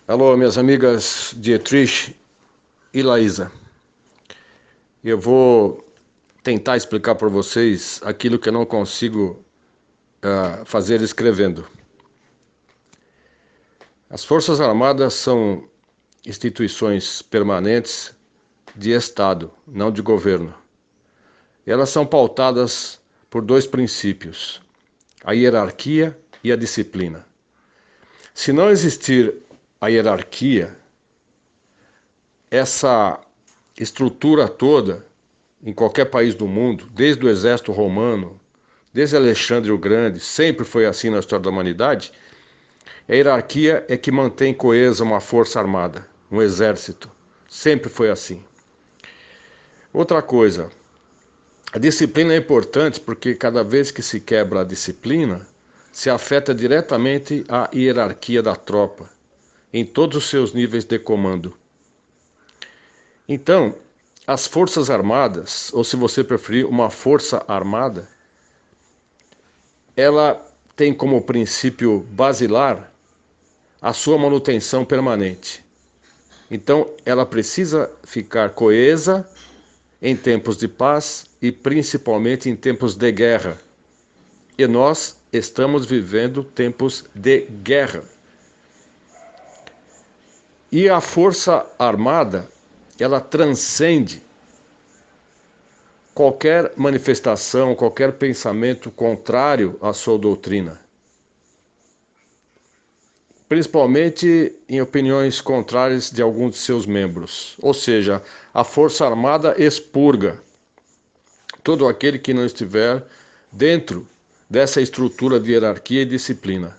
Alô, minhas amigas Dietrich e Laísa. Eu vou tentar explicar para vocês aquilo que eu não consigo fazer escrevendo. As Forças Armadas são instituições permanentes de Estado, não de governo. Elas são pautadas por dois princípios: a hierarquia e a disciplina. Se não existir a hierarquia, essa estrutura toda, em qualquer país do mundo, desde o exército romano, desde Alexandre o Grande, sempre foi assim na história da humanidade. A hierarquia é que mantém coesa uma força armada, um exército. Sempre foi assim. Outra coisa, a disciplina é importante porque cada vez que se quebra a disciplina, se afeta diretamente a hierarquia da tropa, em todos os seus níveis de comando. Então, as Forças Armadas, ou se você preferir, uma força armada, ela tem como princípio basilar a sua manutenção permanente. Então, ela precisa ficar coesa em tempos de paz e principalmente em tempos de guerra. E nós estamos vivendo tempos de guerra. E a Força Armada, ela transcende qualquer manifestação, qualquer pensamento contrário à sua doutrina. Principalmente em opiniões contrárias de alguns de seus membros. Ou seja, a Força Armada expurga todo aquele que não estiver dentro dessa estrutura de hierarquia e disciplina.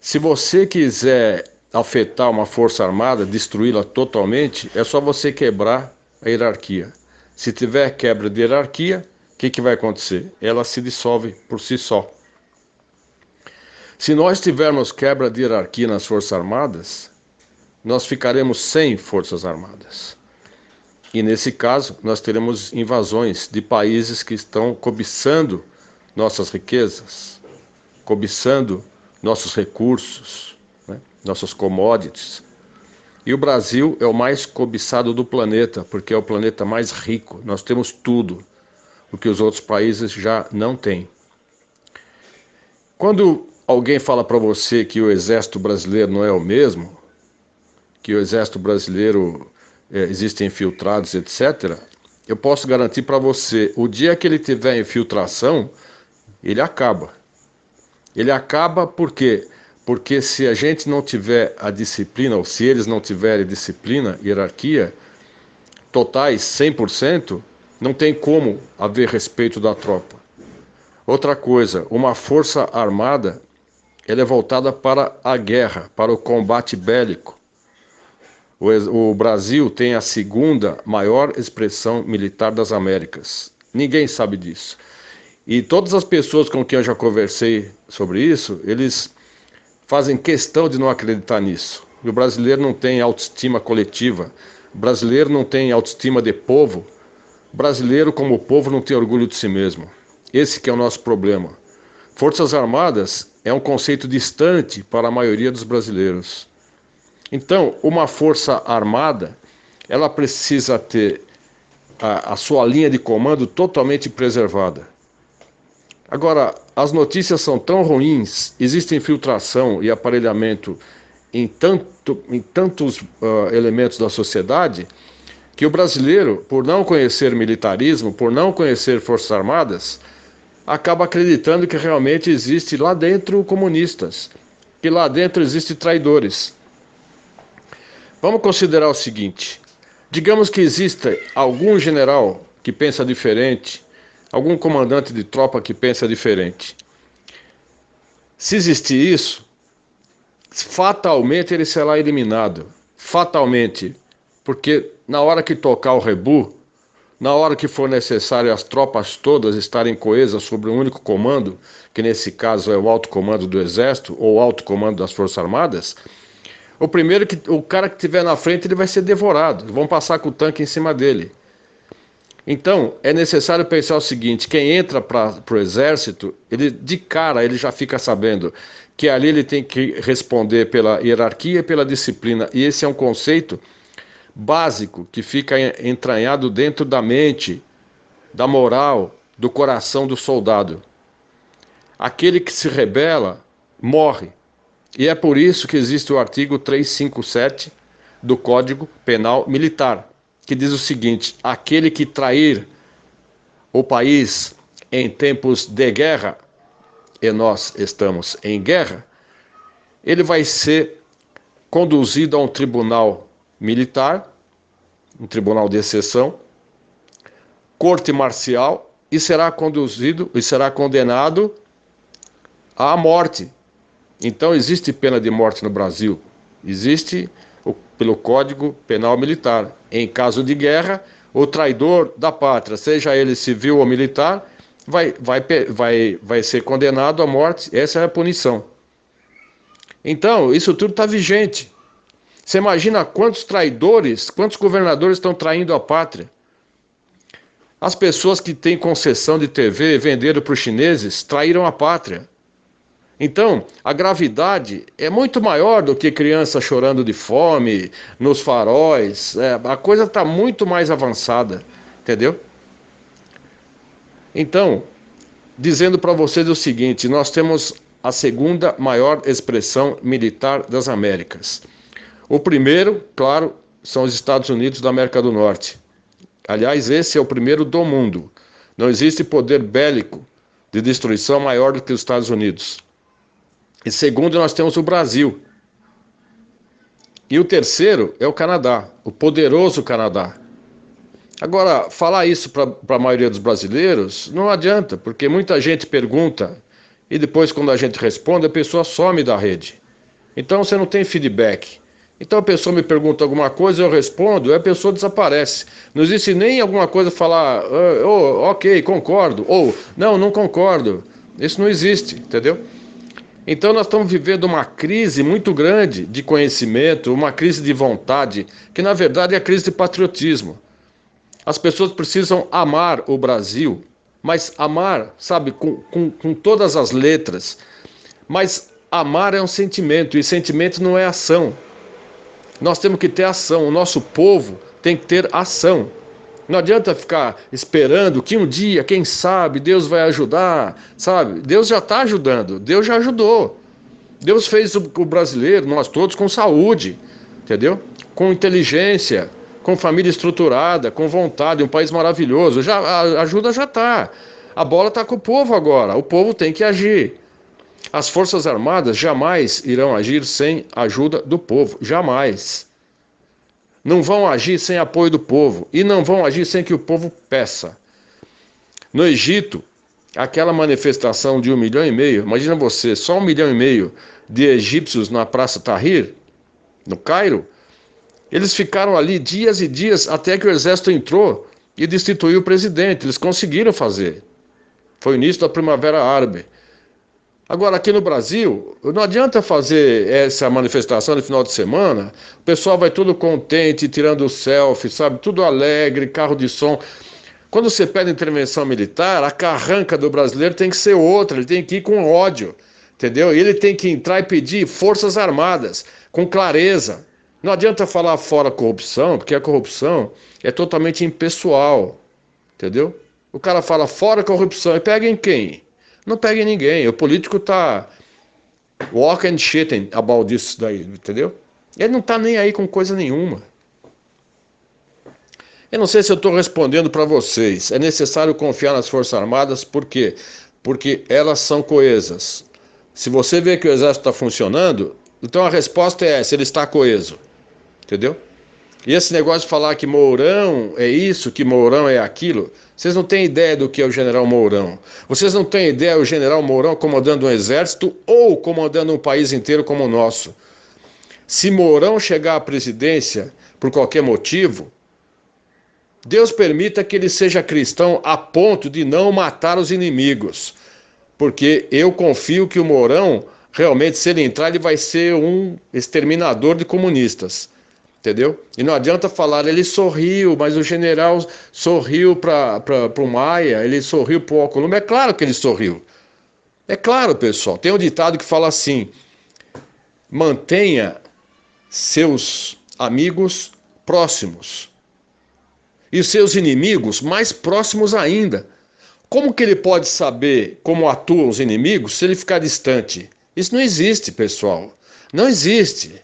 Se você quiser afetar uma Força Armada, destruí-la totalmente, é só você quebrar a hierarquia. Se tiver quebra de hierarquia, o que vai acontecer? Ela se dissolve por si só. Se nós tivermos quebra de hierarquia nas Forças Armadas, nós ficaremos sem Forças Armadas. E nesse caso, nós teremos invasões de países que estão cobiçando nossas riquezas, cobiçando nossos recursos, né? Nossas commodities. E o Brasil é o mais cobiçado do planeta, porque é o planeta mais rico. Nós temos tudo, o que os outros países já não têm. Quando alguém fala para você que o exército brasileiro não é o mesmo, que o exército brasileiro existem infiltrados, etc., eu posso garantir para você, o dia que ele tiver infiltração, ele acaba. Ele acaba por quê? Porque se a gente não tiver a disciplina, ou se eles não tiverem disciplina, hierarquia, totais 100%, não tem como haver respeito da tropa. Outra coisa, uma força armada, ela é voltada para a guerra, para o combate bélico. O Brasil tem a segunda maior expressão militar das Américas. Ninguém sabe disso. E todas as pessoas com quem eu já conversei sobre isso, eles fazem questão de não acreditar nisso. O brasileiro não tem autoestima coletiva. O brasileiro não tem autoestima de povo. O brasileiro, como povo, não tem orgulho de si mesmo. Esse que é o nosso problema. Forças Armadas é um conceito distante para a maioria dos brasileiros. Então, uma força armada, ela precisa ter a sua linha de comando totalmente preservada. Agora, as notícias são tão ruins, existe infiltração e aparelhamento em tantos elementos da sociedade, que o brasileiro, por não conhecer militarismo, por não conhecer Forças Armadas, acaba acreditando que realmente existe lá dentro comunistas, que lá dentro existem traidores. Vamos considerar o seguinte: digamos que exista algum general que pensa diferente, algum comandante de tropa que pensa diferente. Se existir isso, fatalmente ele será eliminado. Fatalmente. Porque na hora que tocar o rebu, na hora que for necessário as tropas todas estarem coesas sobre um único comando, que nesse caso é o alto comando do Exército ou o alto comando das Forças Armadas, o cara que estiver na frente ele vai ser devorado. Vão passar com o tanque em cima dele. Então, é necessário pensar o seguinte: quem entra para o exército, ele de cara ele já fica sabendo que ali ele tem que responder pela hierarquia e pela disciplina. E esse é um conceito básico que fica entranhado dentro da mente, da moral, do coração do soldado. Aquele que se rebela morre. E é por isso que existe o artigo 357 do Código Penal Militar, que diz o seguinte: aquele que trair o país em tempos de guerra, e nós estamos em guerra, ele vai ser conduzido a um tribunal militar, um tribunal de exceção, corte marcial, e será conduzido e será condenado à morte. Então existe pena de morte no Brasil, existe pelo Código Penal Militar. Em caso de guerra, o traidor da pátria, seja ele civil ou militar, vai ser condenado à morte. Essa é a punição. Então, isso tudo está vigente. Você imagina quantos traidores, quantos governadores estão traindo a pátria? As pessoas que têm concessão de TV, venderam para os chineses, traíram a pátria. Então, a gravidade é muito maior do que criança chorando de fome, nos faróis. A coisa está muito mais avançada, entendeu? Então, dizendo para vocês o seguinte: nós temos a segunda maior expressão militar das Américas. O primeiro, claro, são os Estados Unidos da América do Norte. Aliás, esse é o primeiro do mundo. Não existe poder bélico de destruição maior do que os Estados Unidos. E segundo, nós temos o Brasil. E o terceiro é o Canadá, o poderoso Canadá. Agora, falar isso para a maioria dos brasileiros não adianta, porque muita gente pergunta e depois, quando a gente responde, a pessoa some da rede. Então, você não tem feedback. Então, a pessoa me pergunta alguma coisa, eu respondo, e a pessoa desaparece. Não existe nem alguma coisa falar, ok, concordo, ou não concordo. Isso não existe, entendeu? Então nós estamos vivendo uma crise muito grande de conhecimento, uma crise de vontade, que na verdade é a crise de patriotismo. As pessoas precisam amar o Brasil, mas amar, sabe, com todas as letras. Mas amar é um sentimento, e sentimento não é ação. Nós temos que ter ação, o nosso povo tem que ter ação. Não adianta ficar esperando que um dia, quem sabe, Deus vai ajudar, sabe? Deus já está ajudando, Deus já ajudou. Deus fez o brasileiro, nós todos, com saúde, entendeu? Com inteligência, com família estruturada, com vontade, um país maravilhoso. A ajuda já está. A bola está com o povo agora, o povo tem que agir. As Forças Armadas jamais irão agir sem a ajuda do povo, jamais. Não vão agir sem apoio do povo e não vão agir sem que o povo peça. No Egito, aquela manifestação de 1,5 milhão, imagina você, só 1,5 milhão de egípcios na Praça Tahrir, no Cairo, eles ficaram ali dias e dias até que o exército entrou e destituiu o presidente. Eles conseguiram fazer. Foi o início da Primavera Árabe. Agora, aqui no Brasil, não adianta fazer essa manifestação no final de semana, o pessoal vai tudo contente, tirando selfie, sabe, tudo alegre, carro de som. Quando você pede intervenção militar, a carranca do brasileiro tem que ser outra, ele tem que ir com ódio, entendeu? E ele tem que entrar e pedir forças armadas, com clareza. Não adianta falar fora corrupção, porque a corrupção é totalmente impessoal, entendeu? O cara fala fora corrupção, e pega em quem? Não pega em ninguém. O político tá walk and shitting about this daí, entendeu? Ele não tá nem aí com coisa nenhuma. Eu não sei se eu estou respondendo para vocês. É necessário confiar nas Forças Armadas, por quê? Porque elas são coesas. Se você vê que o exército está funcionando, então a resposta é essa, ele está coeso. Entendeu? E esse negócio de falar que Mourão é isso, que Mourão é aquilo, vocês não têm ideia do que é o general Mourão. Vocês não têm ideia do general Mourão comandando um exército ou comandando um país inteiro como o nosso. Se Mourão chegar à presidência por qualquer motivo, Deus permita que ele seja cristão a ponto de não matar os inimigos. Porque eu confio que o Mourão, realmente, se ele entrar, ele vai ser um exterminador de comunistas. entendeu? E não adianta falar, ele sorriu, mas o general sorriu para o Maia, ele sorriu para o Alcolumbre. É claro que ele sorriu. É claro, pessoal. Tem um ditado que fala assim: mantenha seus amigos próximos e seus inimigos mais próximos ainda. Como que ele pode saber como atuam os inimigos se ele ficar distante? Isso não existe, pessoal. Não existe.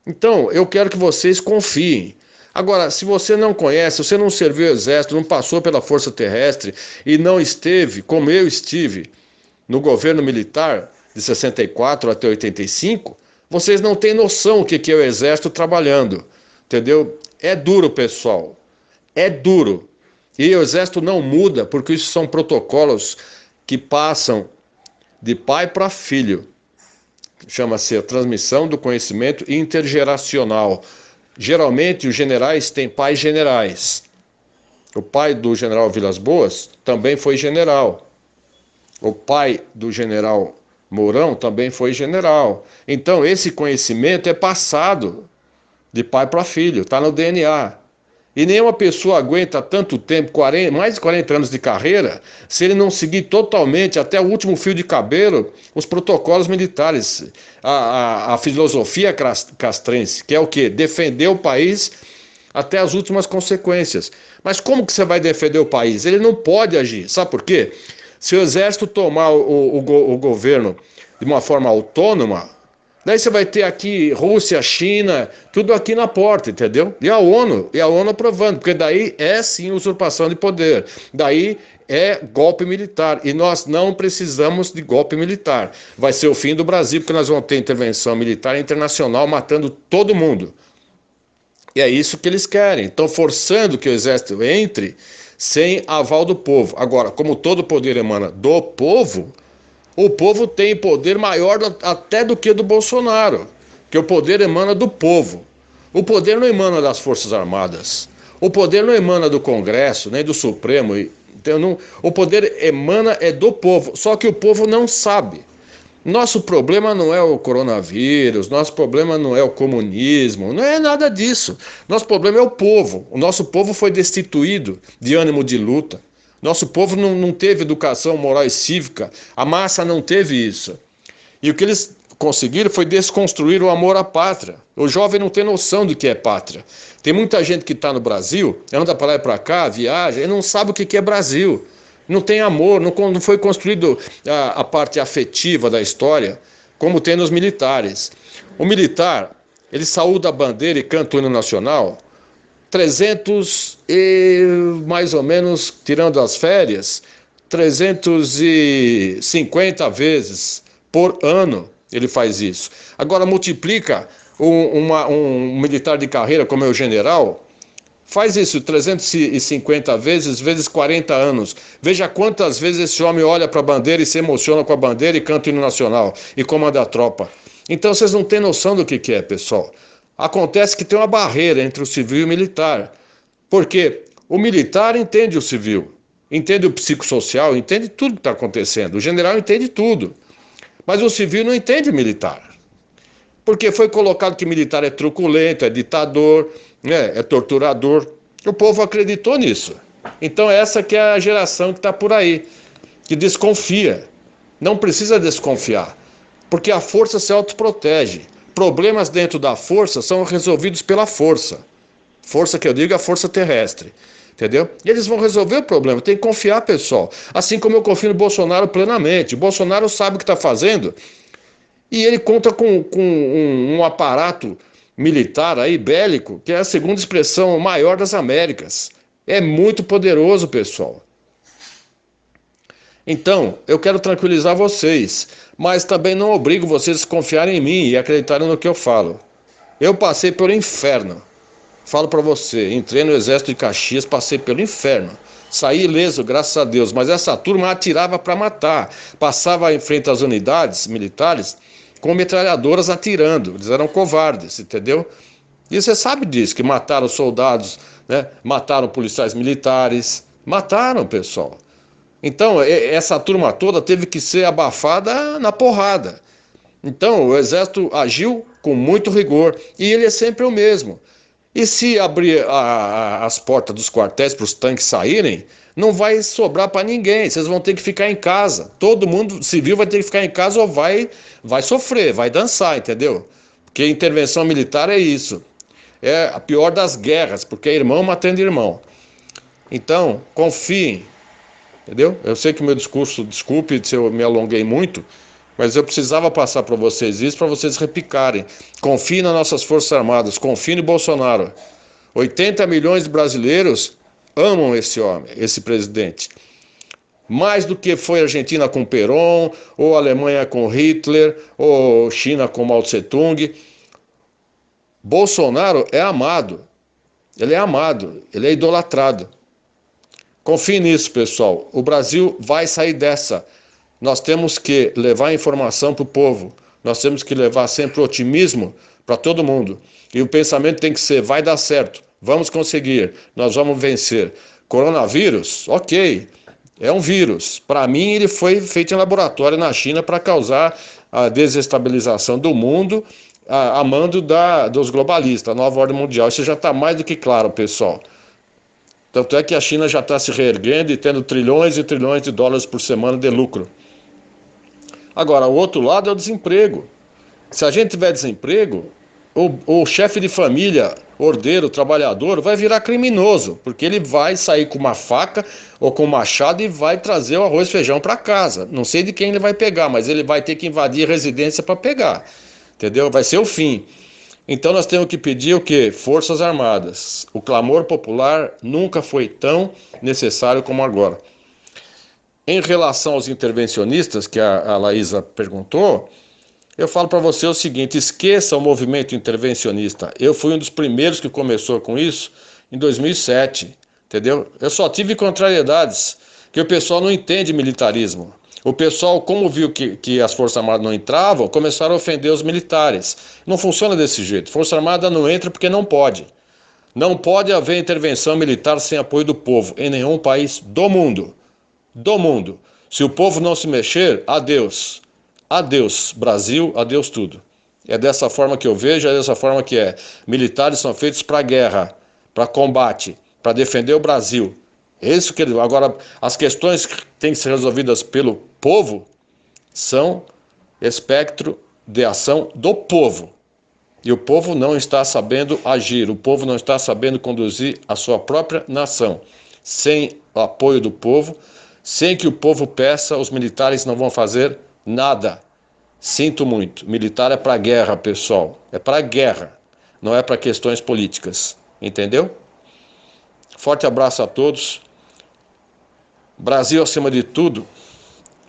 Então, eu quero que vocês confiem. Agora, se você não conhece, você não serviu o exército, não passou pela Força Terrestre e não esteve, como eu estive, no governo militar de 64 até 85, vocês não têm noção o que é o exército trabalhando, entendeu? É duro, pessoal. É duro. E o exército não muda, porque isso são protocolos que passam de pai para filho. Chama-se a transmissão do conhecimento intergeracional. Geralmente os generais têm pais generais. O pai do general Vilas Boas também foi general. O pai do general Mourão também foi general. Então esse conhecimento é passado de pai para filho, está no DNA. E nenhuma pessoa aguenta tanto tempo, mais de 40 anos de carreira, se ele não seguir totalmente, até o último fio de cabelo, os protocolos militares, a filosofia castrense, que é o quê? Defender o país até as últimas consequências. Mas como que você vai defender o país? Ele não pode agir. Sabe por quê? Se o exército tomar o governo de uma forma autônoma, daí você vai ter aqui Rússia, China, tudo aqui na porta, entendeu? E a ONU aprovando, porque daí é sim usurpação de poder, daí é golpe militar, e nós não precisamos de golpe militar. Vai ser o fim do Brasil, porque nós vamos ter intervenção militar internacional matando todo mundo. E é isso que eles querem, estão forçando que o exército entre sem aval do povo. Agora, como todo poder emana do povo, o povo tem poder maior até do que do Bolsonaro, que o poder emana do povo. O poder não emana das Forças Armadas. O poder não emana do Congresso, nem do Supremo. Então, não, o poder emana do povo, só que o povo não sabe. Nosso problema não é o coronavírus, nosso problema não é o comunismo, não é nada disso. Nosso problema é o povo. O nosso povo foi destituído de ânimo de luta. Nosso povo não teve educação moral e cívica, a massa não teve isso. E o que eles conseguiram foi desconstruir o amor à pátria. O jovem não tem noção do que é pátria. Tem muita gente que está no Brasil, anda para lá e para cá, viaja, e não sabe o que é Brasil. Não tem amor, não foi construído a parte afetiva da história, como tem nos militares. O militar, ele saúda a bandeira e canta o hino nacional 300 e mais ou menos, tirando as férias, 350 vezes por ano ele faz isso. Agora multiplica um militar de carreira como é o general, faz isso 350 vezes 40 anos. Veja quantas vezes esse homem olha para a bandeira e se emociona com a bandeira e canta o hino nacional e comanda a tropa. Então vocês não têm noção do que é, pessoal. Acontece que tem uma barreira entre o civil e o militar. Porque o militar entende o civil, entende o psicossocial, entende tudo que está acontecendo. O general entende tudo. Mas o civil não entende o militar. Porque foi colocado que militar é truculento, é ditador, né, é torturador. O povo acreditou nisso. Então essa que é a geração que está por aí, que desconfia. Não precisa desconfiar, porque a força se autoprotege. Problemas dentro da força são resolvidos pela força. Força que eu digo é a força terrestre. Entendeu? E eles vão resolver o problema. Tem que confiar, pessoal. Assim como eu confio no Bolsonaro plenamente. O Bolsonaro sabe o que está fazendo. E ele conta com um aparato militar aí, bélico, que é a segunda expressão maior das Américas. É muito poderoso, pessoal. Então, eu quero tranquilizar vocês, mas também não obrigo vocês a confiarem em mim e acreditarem no que eu falo. Eu passei pelo inferno. Falo para você, entrei no exército de Caxias, passei pelo inferno. Saí ileso, graças a Deus, mas essa turma atirava para matar. Passava em frente às unidades militares com metralhadoras atirando. Eles eram covardes, entendeu? E você sabe disso, que mataram soldados, né? Mataram policiais militares. Mataram, pessoal. Então, essa turma toda teve que ser abafada na porrada. Então, o exército agiu com muito rigor, e ele é sempre o mesmo. E se abrir as portas dos quartéis para os tanques saírem, não vai sobrar para ninguém. Vocês vão ter que ficar em casa. Todo mundo civil vai ter que ficar em casa ou vai sofrer, vai dançar, entendeu? Porque intervenção militar é isso. É a pior das guerras, porque é irmão matando irmão. Então, confiem, entendeu? Eu sei que o meu discurso, desculpe se eu me alonguei muito, mas eu precisava passar para vocês isso, para vocês repicarem. Confiem nas nossas Forças Armadas, confiem no Bolsonaro. 80 milhões de brasileiros amam esse homem, esse presidente. Mais do que foi a Argentina com Perón, ou a Alemanha com Hitler, ou China com Mao Tse-tung. Bolsonaro é amado. Ele é idolatrado. Confie nisso, pessoal. O Brasil vai sair dessa. Nós temos que levar informação para o povo. Nós temos que levar sempre otimismo para todo mundo. E o pensamento tem que ser, vai dar certo, vamos conseguir, nós vamos vencer. Coronavírus, ok, é um vírus. Para mim, ele foi feito em laboratório na China para causar a desestabilização do mundo, a mando dos globalistas, a nova ordem mundial. Isso já está mais do que claro, pessoal. Tanto é que a China já está se reerguendo e tendo trilhões e trilhões de dólares por semana de lucro. Agora, o outro lado é o desemprego. Se a gente tiver desemprego, o chefe de família, ordeiro, trabalhador, vai virar criminoso, porque ele vai sair com uma faca ou com um machado e vai trazer o arroz e feijão para casa. Não sei de quem ele vai pegar, mas ele vai ter que invadir a residência para pegar. Entendeu? Vai ser o fim. Então nós temos que pedir o quê? Forças Armadas. O clamor popular nunca foi tão necessário como agora. Em relação aos intervencionistas, que a Laísa perguntou, eu falo para você o seguinte, esqueça o movimento intervencionista. Eu fui um dos primeiros que começou com isso em 2007, entendeu? Eu só tive contrariedades, que o pessoal não entende militarismo. O pessoal, como viu que as Forças Armadas não entravam, começaram a ofender os militares. Não funciona desse jeito. Força Armada não entra porque não pode. Não pode haver intervenção militar sem apoio do povo, em nenhum país do mundo. Do mundo. Se o povo não se mexer, adeus. Adeus, Brasil, adeus tudo. É dessa forma que eu vejo, é dessa forma que é. Militares são feitos para guerra, para combate, para defender o Brasil. Isso que agora, as questões que têm que ser resolvidas pelo povo são espectro de ação do povo. E o povo não está sabendo agir, o povo não está sabendo conduzir a sua própria nação. Sem o apoio do povo, sem que o povo peça, os militares não vão fazer nada. Sinto muito. Militar é para guerra, pessoal. É para guerra. Não é para questões políticas. Entendeu? Forte abraço a todos. Brasil acima de tudo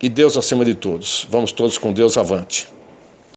e Deus acima de todos. Vamos todos com Deus avante.